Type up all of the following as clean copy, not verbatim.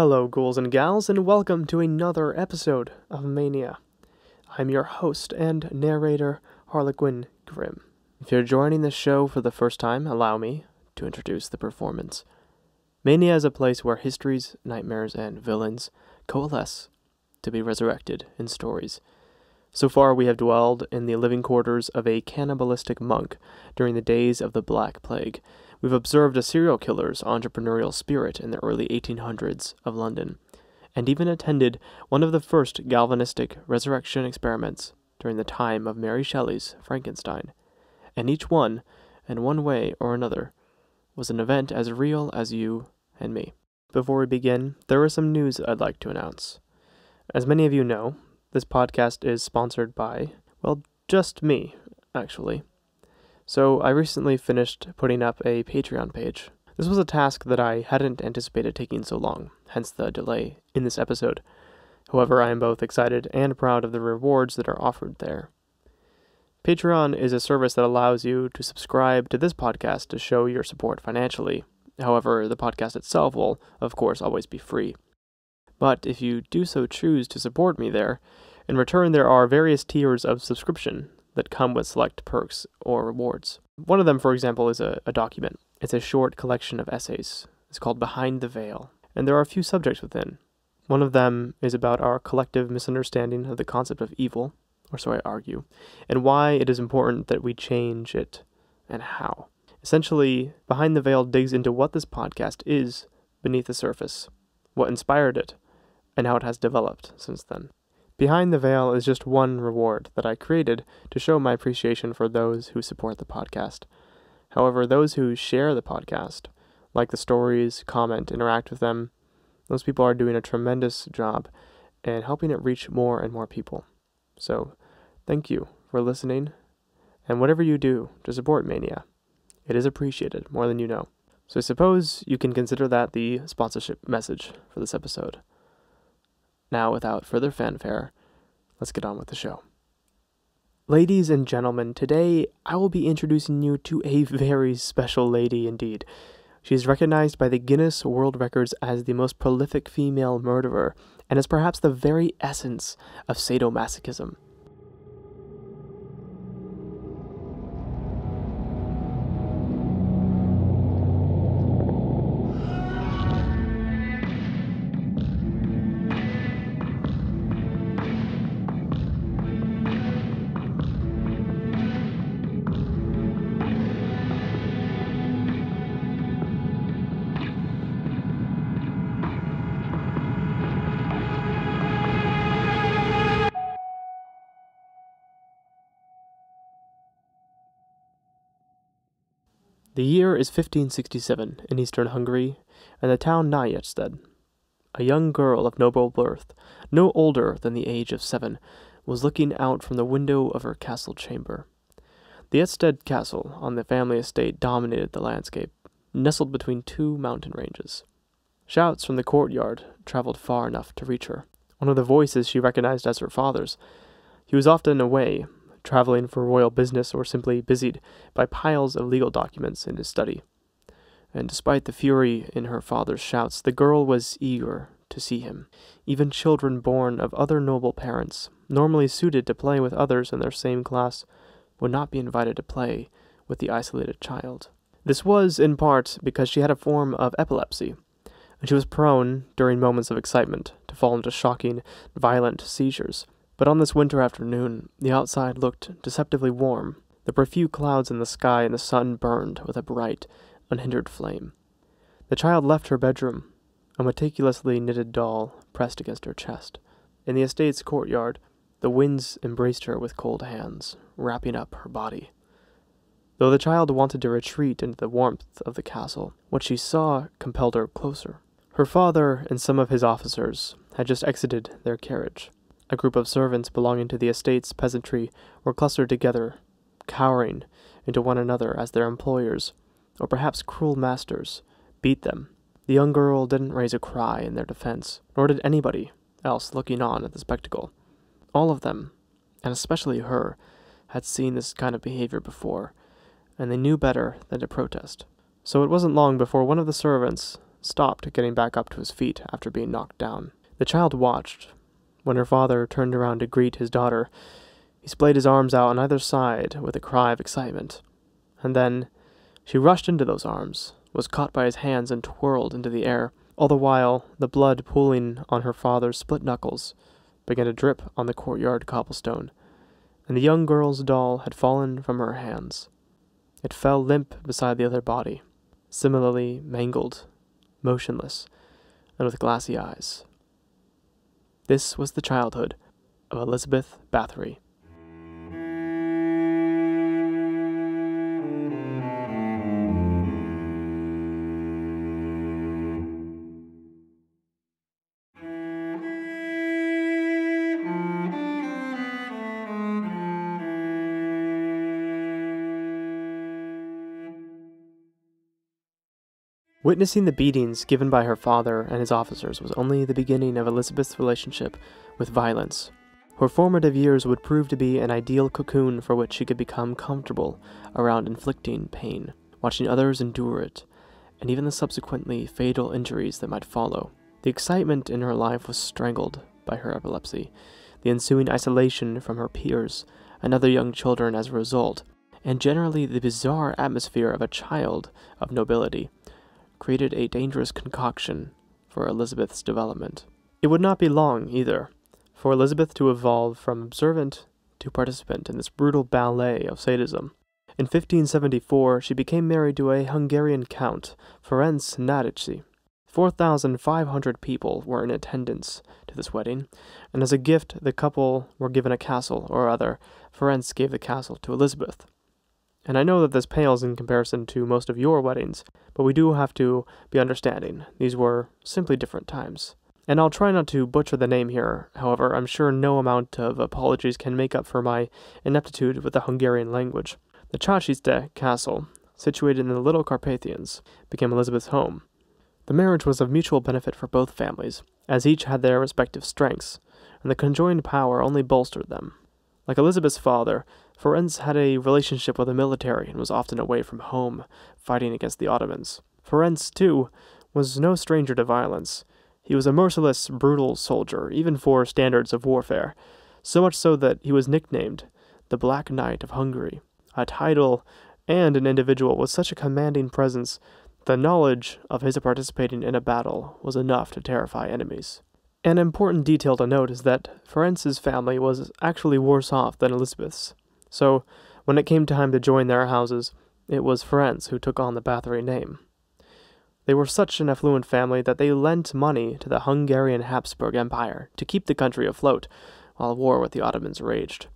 Hello, ghouls and gals, and welcome to another episode of Mania. I'm your host and narrator, Harlequin Grimm. If you're joining the show for the first time, allow me to introduce the performance. Mania is a place where histories, nightmares, and villains coalesce to be resurrected in stories. So far, we have dwelled in the living quarters of a cannibalistic monk during the days of the Black Plague. We've observed a serial killer's entrepreneurial spirit in the early 1800s of London, and even attended one of the first galvanistic resurrection experiments during the time of Mary Shelley's Frankenstein. And each one, in one way or another, was an event as real as you and me. Before we begin, there is some news I'd like to announce. As many of you know, this podcast is sponsored by, well, just me, actually. So I recently finished putting up a Patreon page. This was a task that I hadn't anticipated taking so long, hence the delay in this episode. However, I am both excited and proud of the rewards that are offered there. Patreon is a service that allows you to subscribe to this podcast to show your support financially. However, the podcast itself will, of course, always be free. But if you do so choose to support me there, in return there are various tiers of subscription that come with select perks or rewards. One of them, for example, is a document. It's a short collection of essays. It's called Behind the Veil, and there are a few subjects within. One of them is about our collective misunderstanding of the concept of evil, or so I argue, and why it is important that we change it, and how. Essentially, Behind the Veil digs into what this podcast is beneath the surface, what inspired it, and how it has developed since then. Behind the Veil is just one reward that I created to show my appreciation for those who support the podcast. However, those who share the podcast, like the stories, comment, interact with them, those people are doing a tremendous job in helping it reach more and more people. So, thank you for listening, and whatever you do to support Mania, it is appreciated more than you know. So I suppose you can consider that the sponsorship message for this episode. Now, without further fanfare, let's get on with the show. Ladies and gentlemen, today I will be introducing you to a very special lady indeed. She is recognized by the Guinness World Records as the most prolific female murderer, and is perhaps the very essence of sadomasochism. The year is 1567 in eastern Hungary, and the town Nyetsted. A young girl of noble birth, no older than the age of 7, was looking out from the window of her castle chamber. The Edsted castle on the family estate dominated the landscape, nestled between two mountain ranges. Shouts from the courtyard traveled far enough to reach her. One of the voices she recognized as her father's. He was often away, traveling for royal business or simply busied by piles of legal documents in his study. And despite the fury in her father's shouts, the girl was eager to see him. Even children born of other noble parents, normally suited to play with others in their same class, would not be invited to play with the isolated child. This was, in part, because she had a form of epilepsy, and she was prone, during moments of excitement, to fall into shocking, violent seizures. But on this winter afternoon, the outside looked deceptively warm. There were few clouds in the sky, and the sun burned with a bright, unhindered flame. The child left her bedroom, a meticulously knitted doll pressed against her chest. In the estate's courtyard, the winds embraced her with cold hands, wrapping up her body. Though the child wanted to retreat into the warmth of the castle, what she saw compelled her closer. Her father and some of his officers had just exited their carriage. A group of servants belonging to the estate's peasantry were clustered together, cowering into one another as their employers, or perhaps cruel masters, beat them. The young girl didn't raise a cry in their defense, nor did anybody else looking on at the spectacle. All of them, and especially her, had seen this kind of behavior before, and they knew better than to protest. So it wasn't long before one of the servants, stopped getting back up to his feet after being knocked down. The child watched. When her father turned around to greet his daughter, he splayed his arms out on either side with a cry of excitement. And then she rushed into those arms, was caught by his hands and twirled into the air. All the while, the blood pooling on her father's split knuckles began to drip on the courtyard cobblestone, and the young girl's doll had fallen from her hands. It fell limp beside the other body, similarly mangled, motionless, and with glassy eyes. This was the childhood of Elizabeth Báthory. Witnessing the beatings given by her father and his officers was only the beginning of Elizabeth's relationship with violence. Her formative years would prove to be an ideal cocoon for which she could become comfortable around inflicting pain, watching others endure it, and even the subsequently fatal injuries that might follow. The excitement in her life was strangled by her epilepsy, the ensuing isolation from her peers and other young children as a result, and generally the bizarre atmosphere of a child of nobility, created a dangerous concoction for Elizabeth's development. It would not be long, either, for Elizabeth to evolve from observant to participant in this brutal ballet of sadism. In 1574, she became married to a Hungarian count, Ferenc Nadicsi. 4,500 people were in attendance to this wedding, and as a gift, the couple were given a castle, or rather, Ferenc gave the castle to Elizabeth. And I know that this pales in comparison to most of your weddings, but we do have to be understanding. These were simply different times. And I'll try not to butcher the name here, however, I'm sure no amount of apologies can make up for my ineptitude with the Hungarian language. The Chachiste castle, situated in the Little Carpathians, became Elizabeth's home. The marriage was of mutual benefit for both families, as each had their respective strengths, and the conjoined power only bolstered them. Like Elizabeth's father, Ferenc had a relationship with the military and was often away from home, fighting against the Ottomans. Ferenc, too, was no stranger to violence. He was a merciless, brutal soldier, even for standards of warfare, so much so that he was nicknamed the Black Knight of Hungary, a title and an individual with such a commanding presence the knowledge of his participating in a battle was enough to terrify enemies. An important detail to note is that Ferenc's family was actually worse off than Elizabeth's. So, when it came time to join their houses, it was Ferenc who took on the Báthory name. They were such an affluent family that they lent money to the Hungarian Habsburg Empire to keep the country afloat while war with the Ottomans raged.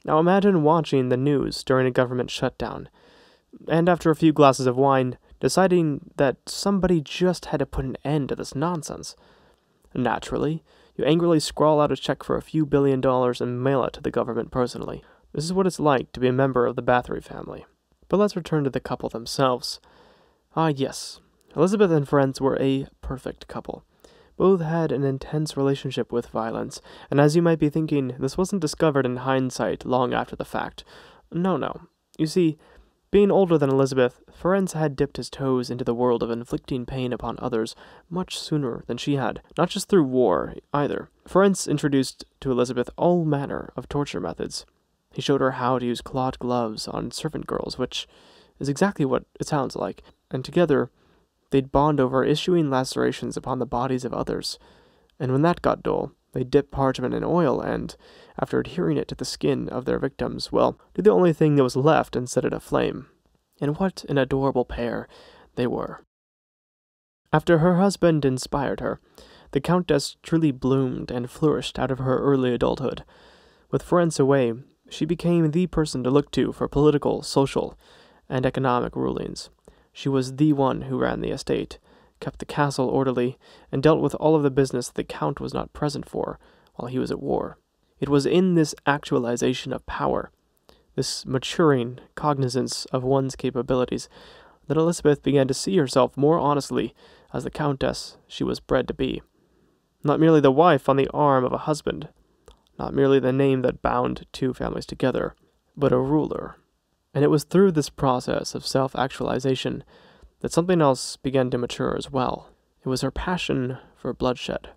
Now imagine watching the news during a government shutdown, and after a few glasses of wine, deciding that somebody just had to put an end to this nonsense. Naturally, you angrily scrawl out a check for a few $billion and mail it to the government personally. This is what it's like to be a member of the Báthory family. But let's return to the couple themselves. Yes, Elizabeth and Ferenc were a perfect couple. Both had an intense relationship with violence, and as you might be thinking, this wasn't discovered in hindsight long after the fact. No. You see, being older than Elizabeth, Ferenc had dipped his toes into the world of inflicting pain upon others much sooner than she had, not just through war, either. Ferenc introduced to Elizabeth all manner of torture methods. He showed her how to use clawed gloves on servant girls, which is exactly what it sounds like, and together they'd bond over issuing lacerations upon the bodies of others. And when that got dull, they'd dip parchment in oil and, after adhering it to the skin of their victims, well, do the only thing that was left and set it aflame. And what an adorable pair they were. After her husband inspired her, the Countess truly bloomed and flourished out of her early adulthood. With Ferenc away, she became the person to look to for political, social, and economic rulings. She was the one who ran the estate, kept the castle orderly, and dealt with all of the business the Count was not present for while he was at war. It was in this actualization of power, this maturing cognizance of one's capabilities, that Elizabeth began to see herself more honestly as the Countess she was bred to be. Not merely the wife on the arm of a husband, not merely the name that bound two families together, but a ruler. And it was through this process of self-actualization that something else began to mature as well. It was her passion for bloodshed,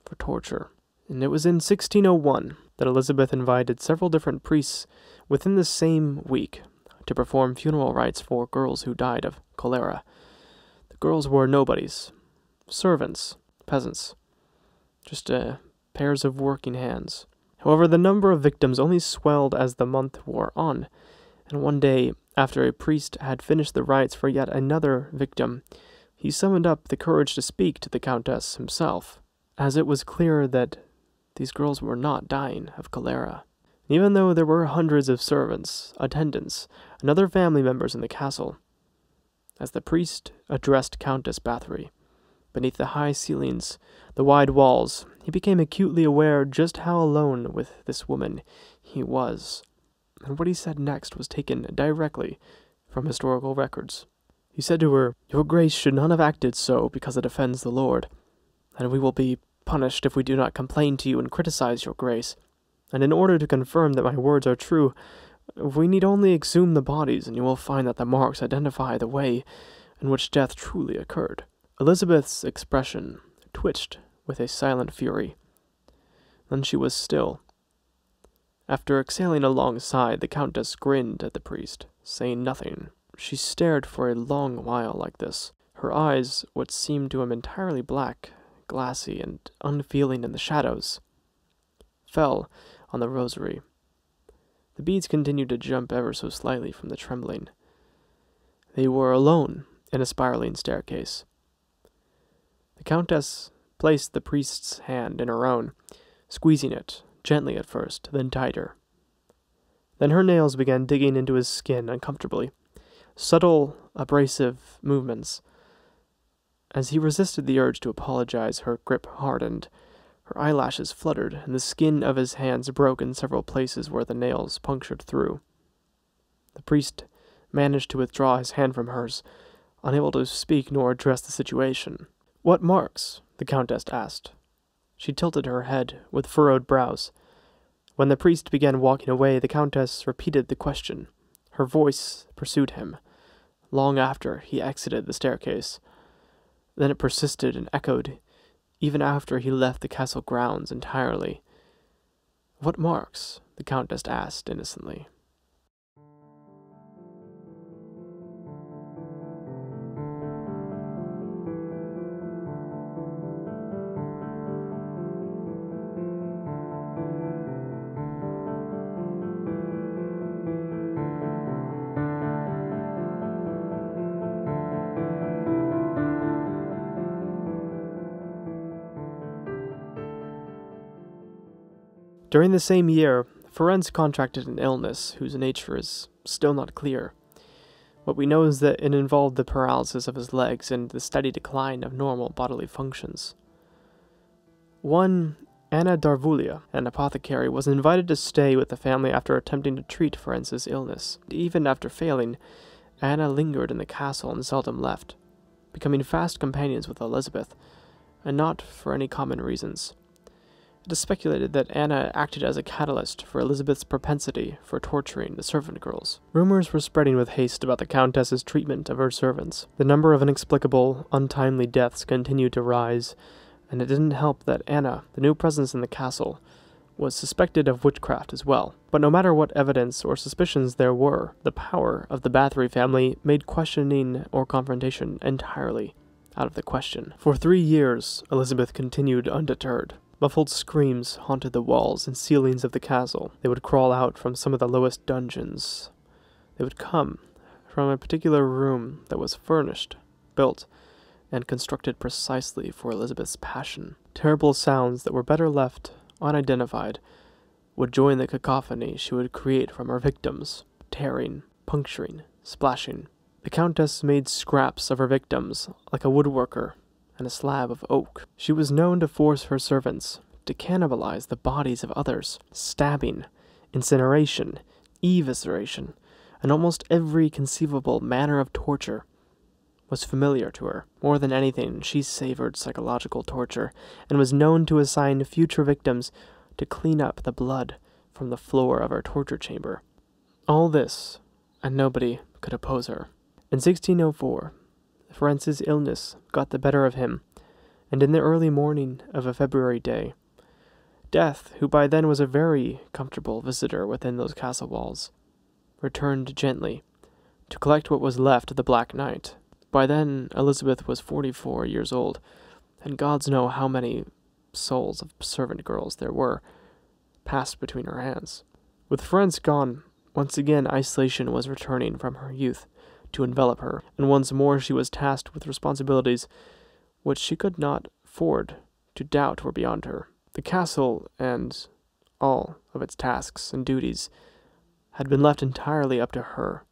for torture. And it was in 1601 that Elizabeth invited several different priests within the same week to perform funeral rites for girls who died of cholera. The girls were nobodies, servants, peasants, just pairs of working hands. However, the number of victims only swelled as the month wore on, and one day, after a priest had finished the rites for yet another victim, he summoned up the courage to speak to the Countess himself, as it was clear that these girls were not dying of cholera. Even though there were hundreds of servants, attendants, and other family members in the castle, as the priest addressed Countess Báthory, beneath the high ceilings, the wide walls, he became acutely aware just how alone with this woman he was. And what he said next was taken directly from historical records. He said to her, "Your Grace should not have acted so because it offends the Lord, and we will be punished if we do not complain to you and criticize your Grace. And in order to confirm that my words are true, we need only exhume the bodies, and you will find that the marks identify the way in which death truly occurred." Elizabeth's expression twitched with a silent fury. Then she was still. After exhaling a long sigh, the Countess grinned at the priest, saying nothing. She stared for a long while like this, her eyes, what seemed to him entirely black, glassy, and unfeeling in the shadows, fell on the rosary. The beads continued to jump ever so slightly from the trembling. They were alone in a spiraling staircase. The Countess placed the priest's hand in her own, squeezing it, gently at first, then tighter. Then her nails began digging into his skin uncomfortably, subtle, abrasive movements. As he resisted the urge to apologize, her grip hardened, her eyelashes fluttered, and the skin of his hands broke in several places where the nails punctured through. The priest managed to withdraw his hand from hers, unable to speak nor address the situation. "What marks?" the Countess asked. She tilted her head with furrowed brows. When the priest began walking away, the Countess repeated the question. Her voice pursued him, long after he exited the staircase. Then it persisted and echoed, even after he left the castle grounds entirely. "What marks?" the Countess asked innocently. During the same year, Ferenc contracted an illness whose nature is still not clear. What we know is that it involved the paralysis of his legs and the steady decline of normal bodily functions. One Anna Darvulia, an apothecary, was invited to stay with the family after attempting to treat Ferenc's illness. Even after failing, Anna lingered in the castle and seldom left, becoming fast companions with Elizabeth, and not for any common reasons. It is speculated that Anna acted as a catalyst for Elizabeth's propensity for torturing the servant girls. Rumors were spreading with haste about the Countess's treatment of her servants. The number of inexplicable, untimely deaths continued to rise, and it didn't help that Anna, the new presence in the castle, was suspected of witchcraft as well. But no matter what evidence or suspicions there were, the power of the Báthory family made questioning or confrontation entirely out of the question. For 3 years, Elizabeth continued undeterred. Muffled screams haunted the walls and ceilings of the castle. They would crawl out from some of the lowest dungeons. They would come from a particular room that was furnished, built, and constructed precisely for Elizabeth's passion. Terrible sounds that were better left unidentified would join the cacophony she would create from her victims, tearing, puncturing, splashing. The Countess made scraps of her victims like a woodworker and a slab of oak. She was known to force her servants to cannibalize the bodies of others. Stabbing, incineration, evisceration, and almost every conceivable manner of torture was familiar to her. More than anything, she savored psychological torture, and was known to assign future victims to clean up the blood from the floor of her torture chamber. All this, and nobody could oppose her. In 1604, Ferentz's illness got the better of him, and in the early morning of a February day, Death, who by then was a very comfortable visitor within those castle walls, returned gently to collect what was left of the Black Knight. By then, Elizabeth was 44 years old, and gods know how many souls of servant girls there were passed between her hands. With Ferentz gone, once again isolation was returning from her youth to envelop her, and once more she was tasked with responsibilities which she could not afford to doubt were beyond her. The castle and all of its tasks and duties had been left entirely up to her,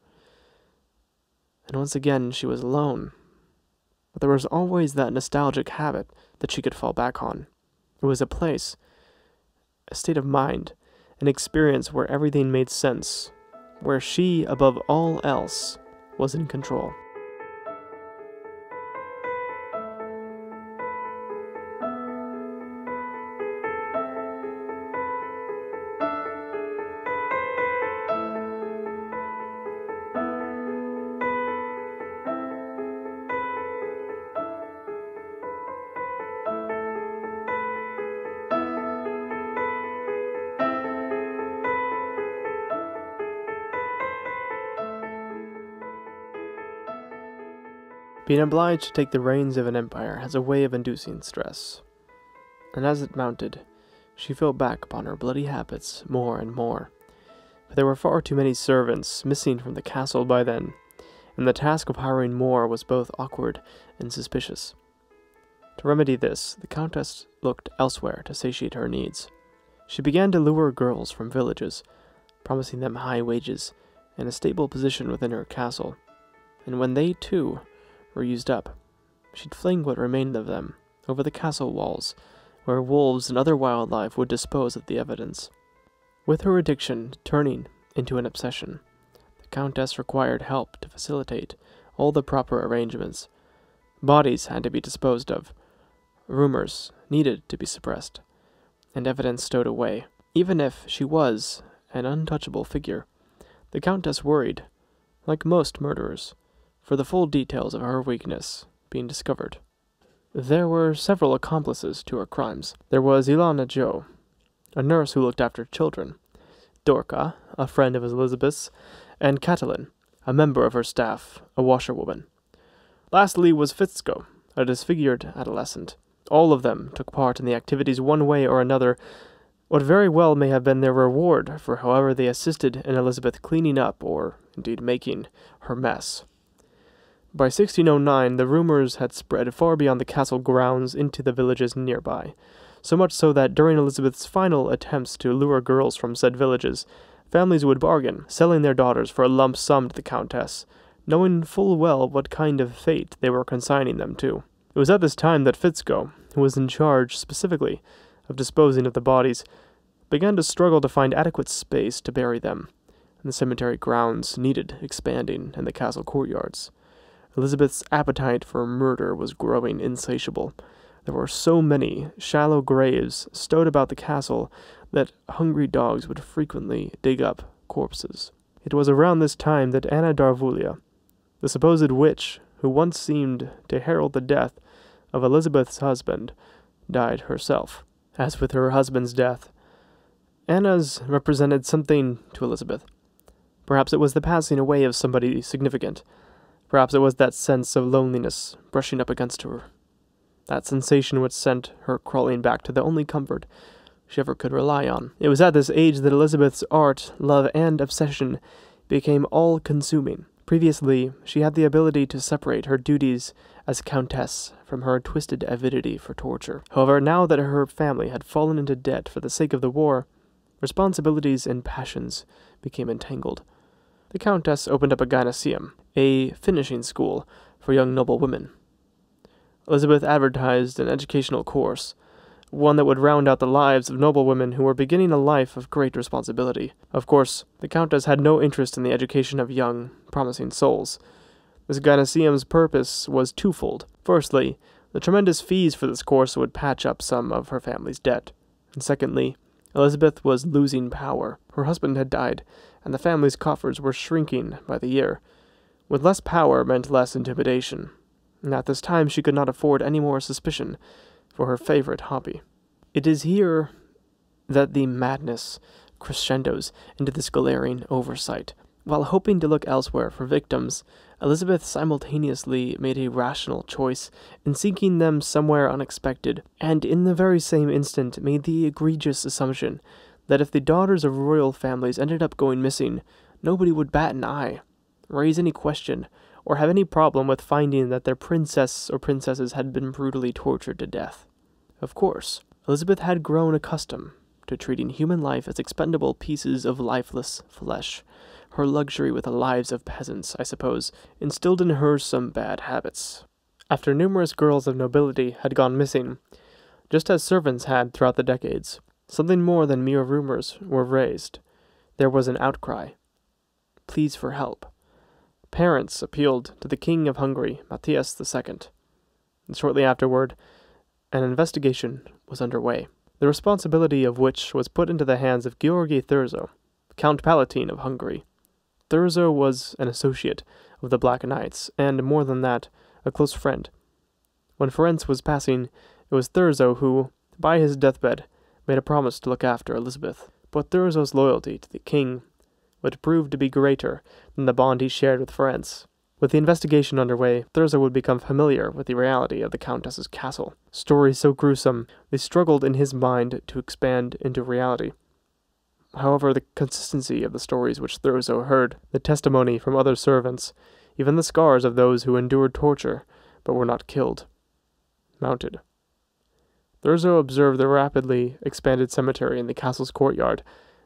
and once again she was alone. But there was always that nostalgic habit that she could fall back on. It was a place, a state of mind, an experience where everything made sense, where she, above all else, was in control. Being obliged to take the reins of an empire has a way of inducing stress, and as it mounted, she fell back upon her bloody habits more and more. For there were far too many servants missing from the castle by then, and the task of hiring more was both awkward and suspicious. To remedy this, the Countess looked elsewhere to satiate her needs. She began to lure girls from villages, promising them high wages and a stable position within her castle, and when they, too, were used up, she'd fling what remained of them over the castle walls, where wolves and other wildlife would dispose of the evidence. With her addiction turning into an obsession, the Countess required help to facilitate all the proper arrangements. Bodies had to be disposed of, rumors needed to be suppressed, and evidence stowed away. Even if she was an untouchable figure, the Countess worried, like most murderers, for the full details of her weakness being discovered. There were several accomplices to her crimes. There was Ilana Jo, a nurse who looked after children, Dorka, a friend of Elizabeth's, and Catelyn, a member of her staff, a washerwoman. Lastly was Fitzko, a disfigured adolescent. All of them took part in the activities one way or another, what very well may have been their reward for however they assisted in Elizabeth cleaning up, or indeed making, her mess. By 1609, the rumors had spread far beyond the castle grounds into the villages nearby, so much so that during Elizabeth's final attempts to lure girls from said villages, families would bargain, selling their daughters for a lump sum to the Countess, knowing full well what kind of fate they were consigning them to. It was at this time that Fitzko, who was in charge specifically of disposing of the bodies, began to struggle to find adequate space to bury them, and the cemetery grounds needed expanding in the castle courtyards. Elizabeth's appetite for murder was growing insatiable. There were so many shallow graves stowed about the castle that hungry dogs would frequently dig up corpses. It was around this time that Anna Darvulia, the supposed witch who once seemed to herald the death of Elizabeth's husband, died herself. As with her husband's death, Anna's represented something to Elizabeth. Perhaps it was the passing away of somebody significant. Perhaps it was that sense of loneliness brushing up against her, that sensation which sent her crawling back to the only comfort she ever could rely on. It was at this age that Elizabeth's art, love, and obsession became all-consuming. Previously, she had the ability to separate her duties as Countess from her twisted avidity for torture. However, now that her family had fallen into debt for the sake of the war, responsibilities and passions became entangled. The Countess opened up a gynoecium, a finishing school for young noble women. Elizabeth advertised an educational course, one that would round out the lives of noble women who were beginning a life of great responsibility. Of course, the Countess had no interest in the education of young, promising souls. This gynoecium's purpose was twofold. Firstly, the tremendous fees for this course would patch up some of her family's debt. And secondly, Elizabeth was losing power. Her husband had died, and the family's coffers were shrinking by the year. With less power meant less intimidation, and at this time she could not afford any more suspicion for her favorite hobby. It is here that the madness crescendos into this glaring oversight. While hoping to look elsewhere for victims, Elizabeth simultaneously made a rational choice in seeking them somewhere unexpected, and in the very same instant made the egregious assumption that if the daughters of royal families ended up going missing, nobody would bat an eye, raise any question, or have any problem with finding that their princess or princesses had been brutally tortured to death. Of course, Elizabeth had grown accustomed to treating human life as expendable pieces of lifeless flesh. Her luxury with the lives of peasants, I suppose, instilled in her some bad habits. After numerous girls of nobility had gone missing, just as servants had throughout the decades, something more than mere rumors were raised. There was an outcry. Pleas for help. Parents appealed to the King of Hungary, Matthias II, and shortly afterward, an investigation was underway, the responsibility of which was put into the hands of Georgi Thurzo, Count Palatine of Hungary. Thurzo was an associate of the Black Knights, and more than that, a close friend. When Ferenc was passing, it was Thurzo who, by his deathbed, made a promise to look after Elizabeth. But Thurzo's loyalty to the king would prove to be greater than the bond he shared with Ferenc. With the investigation underway, Thurzo would become familiar with the reality of the Countess's castle. Stories so gruesome, they struggled in his mind to expand into reality. However, the consistency of the stories which Thurzo heard, the testimony from other servants, even the scars of those who endured torture but were not killed, mounted. Thurzo observed the rapidly expanded cemetery in the castle's courtyard,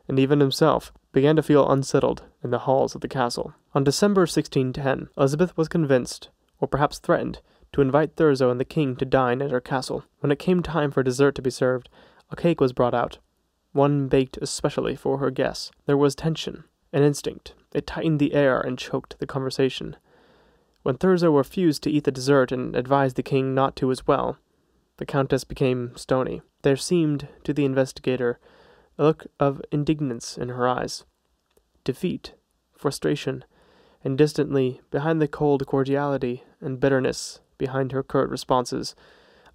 and even himself began to feel unsettled in the halls of the castle. On December 1610, Elizabeth was convinced, or perhaps threatened, to invite Thurzo and the king to dine at her castle. When it came time for dessert to be served, a cake was brought out, one baked especially for her guests. There was tension, an instinct. It tightened the air and choked the conversation. When Thurzo refused to eat the dessert and advised the king not to as well, the countess became stony. There seemed, to the investigator, a look of indignance in her eyes, defeat, frustration, and distantly, behind the cold cordiality and bitterness behind her curt responses,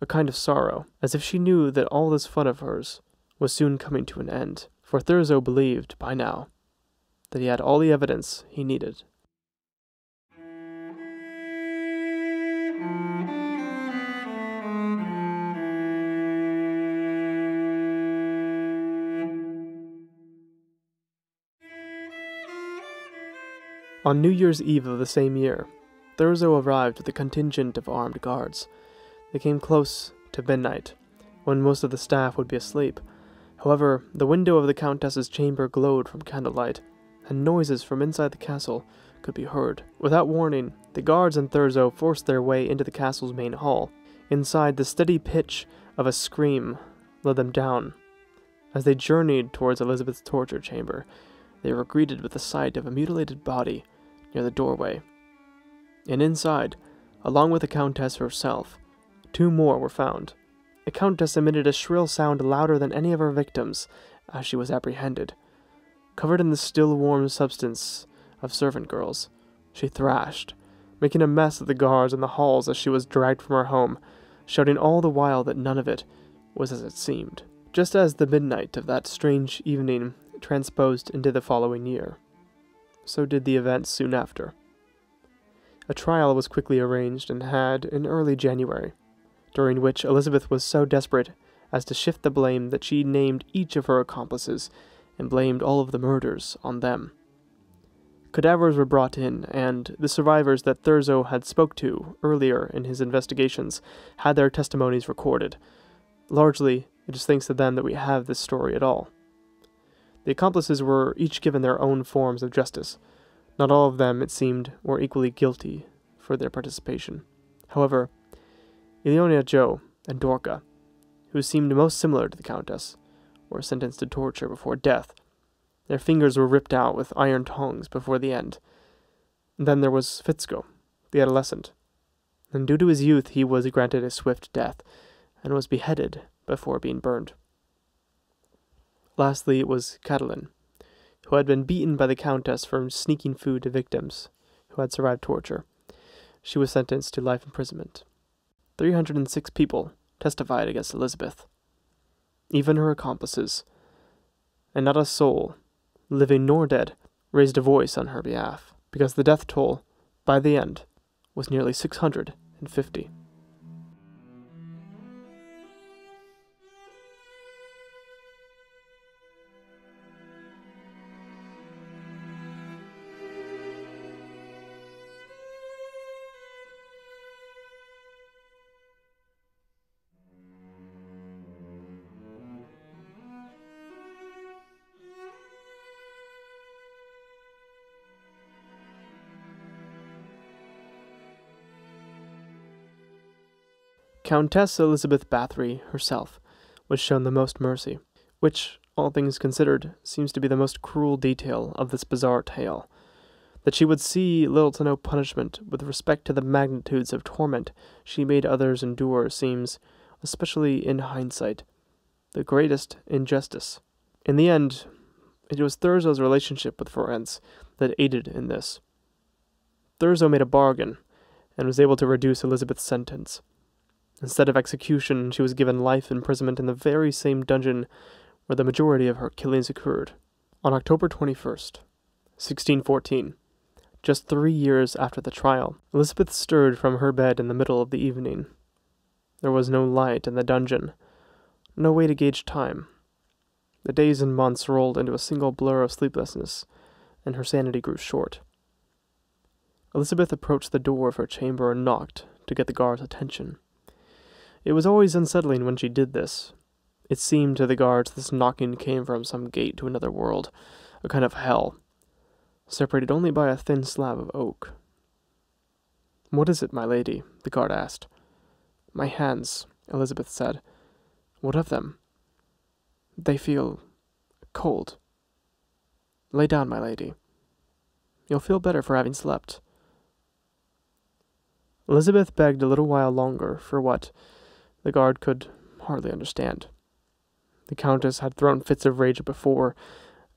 a kind of sorrow, as if she knew that all this fun of hers was soon coming to an end, for Thurzo believed, by now, that he had all the evidence he needed. On New Year's Eve of the same year, Thurzo arrived with a contingent of armed guards. They came close to midnight, when most of the staff would be asleep. However, the window of the Countess's chamber glowed from candlelight, and noises from inside the castle could be heard. Without warning, the guards and Thurzo forced their way into the castle's main hall. Inside, the steady pitch of a scream led them down. As they journeyed towards Elizabeth's torture chamber, they were greeted with the sight of a mutilated body near the doorway. And inside, along with the Countess herself, 2 more were found. The Countess emitted a shrill sound louder than any of her victims as she was apprehended. Covered in the still warm substance of servant girls, she thrashed, making a mess of the guards in the halls as she was dragged from her home, shouting all the while that none of it was as it seemed. Just as the midnight of that strange evening transposed into the following year, so did the events soon after. A trial was quickly arranged and had in early January, during which Elizabeth was so desperate as to shift the blame that she named each of her accomplices and blamed all of the murders on them. Cadavers were brought in, and the survivors that Thurzo had spoke to earlier in his investigations had their testimonies recorded. Largely, it is thanks to them that we have this story at all. The accomplices were each given their own forms of justice. Not all of them, it seemed, were equally guilty for their participation. However, Ilyonia Joe and Dorka, who seemed most similar to the Countess, were sentenced to torture before death. Their fingers were ripped out with iron tongs before the end. And then there was Fitzko, the adolescent, and due to his youth he was granted a swift death, and was beheaded before being burned. Lastly, it was Catalin, who had been beaten by the Countess for sneaking food to victims who had survived torture. she was sentenced to life imprisonment. 306 people testified against Elizabeth, even her accomplices, and not a soul, living nor dead, raised a voice on her behalf, because the death toll, by the end, was nearly 650. Countess Elizabeth Báthory herself was shown the most mercy, which, all things considered, seems to be the most cruel detail of this bizarre tale. That she would see little to no punishment with respect to the magnitudes of torment she made others endure seems, especially in hindsight, the greatest injustice. In the end, it was Thurzo's relationship with Florence that aided in this. Thurzo made a bargain and was able to reduce Elizabeth's sentence. Instead of execution, she was given life imprisonment in the very same dungeon where the majority of her killings occurred. On October 21st, 1614, just 3 years after the trial, Elizabeth stirred from her bed in the middle of the evening. There was no light in the dungeon, no way to gauge time. The days and months rolled into a single blur of sleeplessness, and her sanity grew short. Elizabeth approached the door of her chamber and knocked to get the guard's attention. It was always unsettling when she did this. It seemed to the guards this knocking came from some gate to another world, a kind of hell, separated only by a thin slab of oak. "What is it, my lady?" the guard asked. "My hands," Elizabeth said. "What of them?" "They feel cold." "Lay down, my lady. You'll feel better for having slept." Elizabeth begged a little while longer for what the guard could hardly understand. The Countess had thrown fits of rage before,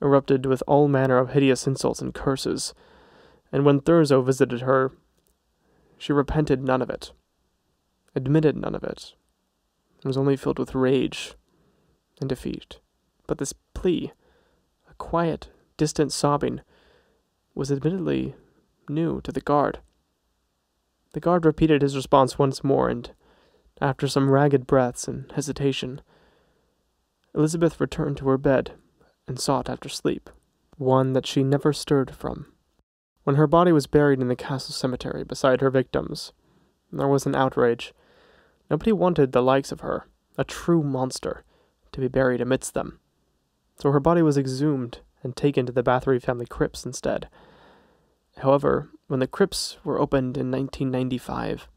erupted with all manner of hideous insults and curses, and when Thurzo visited her, she repented none of it, admitted none of it, and was only filled with rage and defeat. But this plea, a quiet, distant sobbing, was admittedly new to the guard. The guard repeated his response once more, and after some ragged breaths and hesitation, Elizabeth returned to her bed and sought after sleep, one that she never stirred from. When her body was buried in the castle cemetery beside her victims, there was an outrage. Nobody wanted the likes of her, a true monster, to be buried amidst them. So her body was exhumed and taken to the Báthory family crypts instead. However, when the crypts were opened in 1995,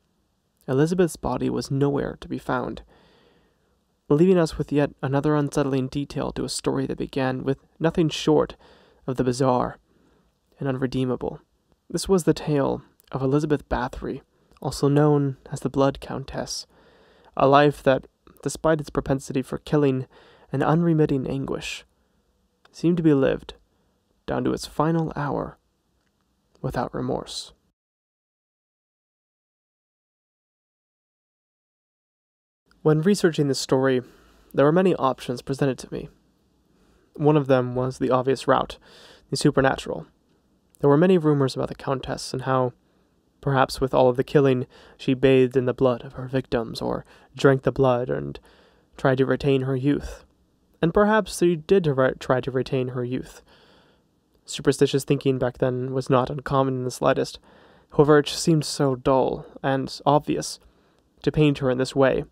Elizabeth's body was nowhere to be found, leaving us with yet another unsettling detail to a story that began with nothing short of the bizarre and unredeemable. This was the tale of Elizabeth Báthory, also known as the Blood Countess, a life that, despite its propensity for killing and unremitting anguish, seemed to be lived, down to its final hour, without remorse. When researching this story, there were many options presented to me. One of them was the obvious route, the supernatural. There were many rumors about the Countess and how, perhaps with all of the killing, she bathed in the blood of her victims, or drank the blood and tried to retain her youth. And perhaps she did try to retain her youth. Superstitious thinking back then was not uncommon in the slightest. However, it just seemed so dull and obvious to paint her in this way.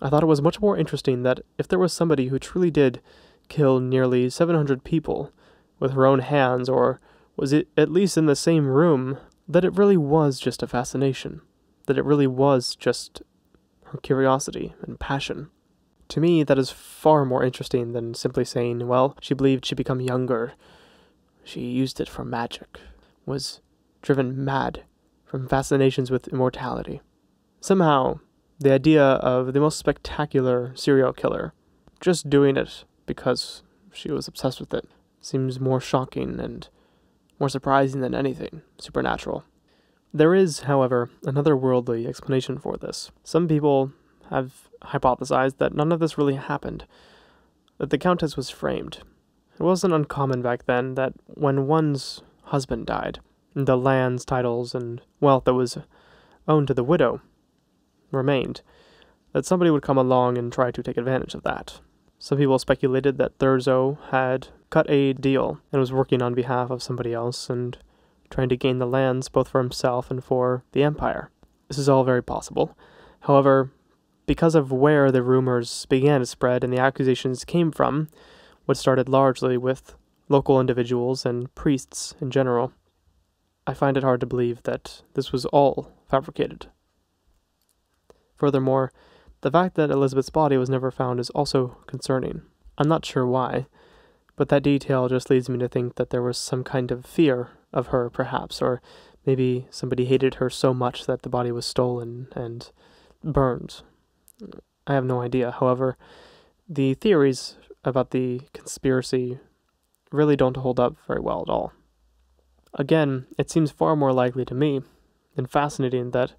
I thought it was much more interesting that if there was somebody who truly did kill nearly 700 people with her own hands, or was it at least in the same room, that it really was just a fascination, that it really was just her curiosity and passion. To me, that is far more interesting than simply saying, well, she believed she'd become younger, she used it for magic, was driven mad from fascinations with immortality. Somehow, the idea of the most spectacular serial killer just doing it because she was obsessed with it seems more shocking and more surprising than anything supernatural. There is, however, another worldly explanation for this. Some people have hypothesized that none of this really happened, that the Countess was framed. It wasn't uncommon back then that when one's husband died, the lands, titles, and wealth that was owned to the widow remained, that somebody would come along and try to take advantage of that. Some people speculated that Thurzo had cut a deal and was working on behalf of somebody else and trying to gain the lands both for himself and for the empire. This is all very possible. However, because of where the rumors began to spread and the accusations came from, what started largely with local individuals and priests in general, I find it hard to believe that this was all fabricated. Furthermore, the fact that Elizabeth's body was never found is also concerning. I'm not sure why, but that detail just leads me to think that there was some kind of fear of her, perhaps, or maybe somebody hated her so much that the body was stolen and burned. I have no idea. However, the theories about the conspiracy really don't hold up very well at all. Again, it seems far more likely to me and fascinating that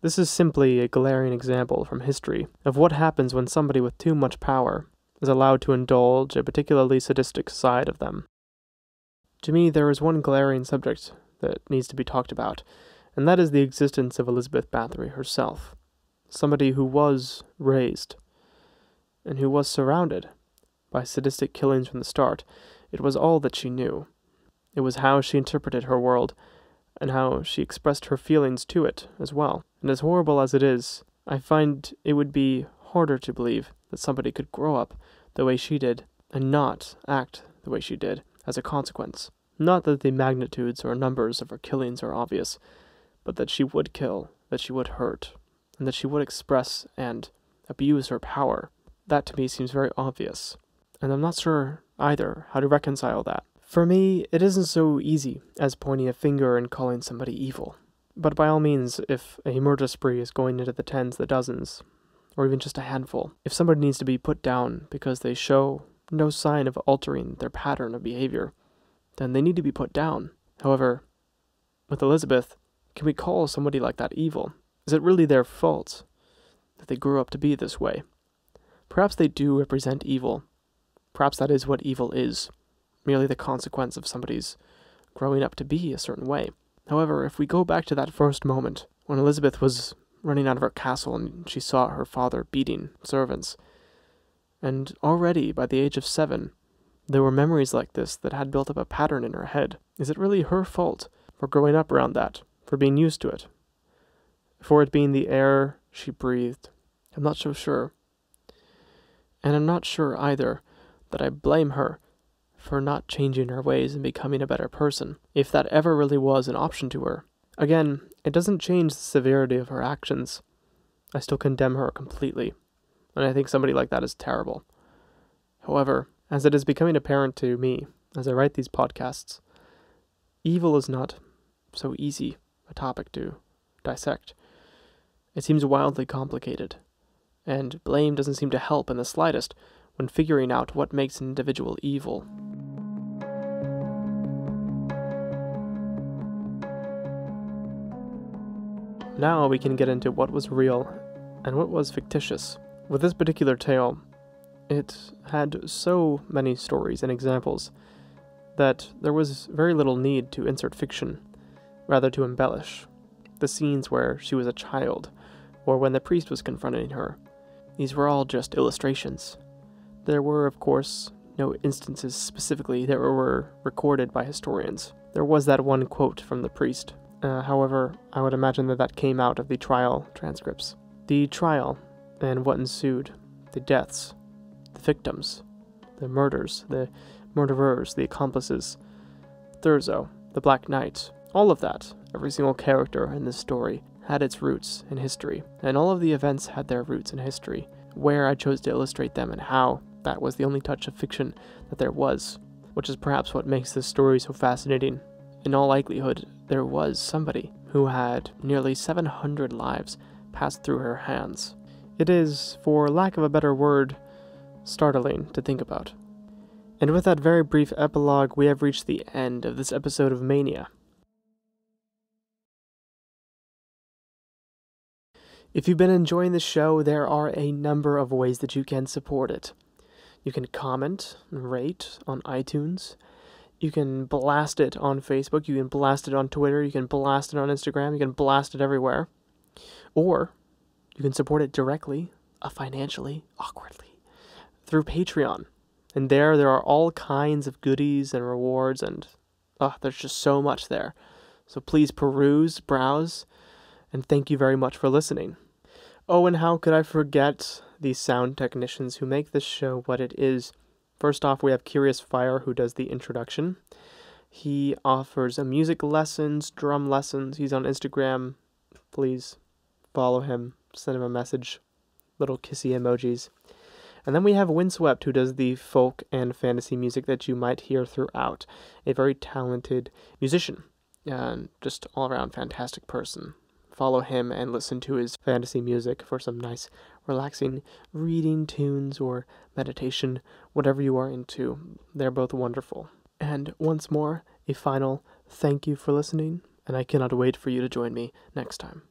this is simply a glaring example from history of what happens when somebody with too much power is allowed to indulge a particularly sadistic side of them. To me, there is one glaring subject that needs to be talked about, and that is the existence of Elizabeth Báthory herself, somebody who was raised and who was surrounded by sadistic killings from the start. It was all that she knew. It was how she interpreted her world, and how she expressed her feelings to it as well. And as horrible as it is, I find it would be harder to believe that somebody could grow up the way she did and not act the way she did as a consequence. Not that the magnitudes or numbers of her killings are obvious, but that she would kill, that she would hurt, and that she would express and abuse her power. That to me seems very obvious, and I'm not sure either how to reconcile that. For me, it isn't so easy as pointing a finger and calling somebody evil. But by all means, if a murder spree is going into the tens, the dozens, or even just a handful, if somebody needs to be put down because they show no sign of altering their pattern of behavior, then they need to be put down. However, with Elizabeth, can we call somebody like that evil? Is it really their fault that they grew up to be this way? Perhaps they do represent evil. Perhaps that is what evil is. Merely the consequence of somebody's growing up to be a certain way. However, if we go back to that first moment, when Elizabeth was running out of her castle and she saw her father beating servants, and already by the age of 7, there were memories like this that had built up a pattern in her head. Is it really her fault for growing up around that, for being used to it, for it being the air she breathed? I'm not so sure. And I'm not sure either that I blame her for not changing her ways and becoming a better person, if that ever really was an option to her. Again, it doesn't change the severity of her actions. I still condemn her completely, and I think somebody like that is terrible. However, as it is becoming apparent to me as I write these podcasts, evil is not so easy a topic to dissect. It seems wildly complicated, and blame doesn't seem to help in the slightest when figuring out what makes an individual evil. Now we can get into what was real and what was fictitious. With this particular tale, it had so many stories and examples that there was very little need to insert fiction, rather to embellish. The scenes where she was a child, or when the priest was confronting her, these were all just illustrations. There were, of course, no instances specifically that were recorded by historians. There was that one quote from the priest. However, I would imagine that came out of the trial transcripts. The trial and what ensued, the deaths, the victims, the murders, the murderers, the accomplices, Thurzo, the Black Knight, all of that, every single character in this story had its roots in history, and all of the events had their roots in history. Where I chose to illustrate them and how, that was the only touch of fiction that there was, which is perhaps what makes this story so fascinating. In all likelihood, there was somebody who had nearly 700 lives passed through her hands. It is, for lack of a better word, startling to think about. And with that very brief epilogue, we have reached the end of this episode of Mania. If you've been enjoying the show, there are a number of ways that you can support it. You can comment and rate on iTunes. You can blast it on Facebook. You can blast it on Twitter. You can blast it on Instagram. You can blast it everywhere. Or you can support it directly, financially, awkwardly, through Patreon. And there are all kinds of goodies and rewards, and there's just so much there. So please peruse, browse, and thank you very much for listening. Oh, and how could I forget the sound technicians who make this show what it is? First off, we have Curious Fire, who does the introduction. He offers music lessons, drum lessons. He's on Instagram. Please follow him. Send him a message. Little kissy emojis. And then we have Windswept, who does the folk and fantasy music that you might hear throughout. A very talented musician and just all-around fantastic person. Follow him and listen to his fantasy music for some nice, relaxing reading tunes or meditation, whatever you are into. They're both wonderful. And once more, a final thank you for listening, and I cannot wait for you to join me next time.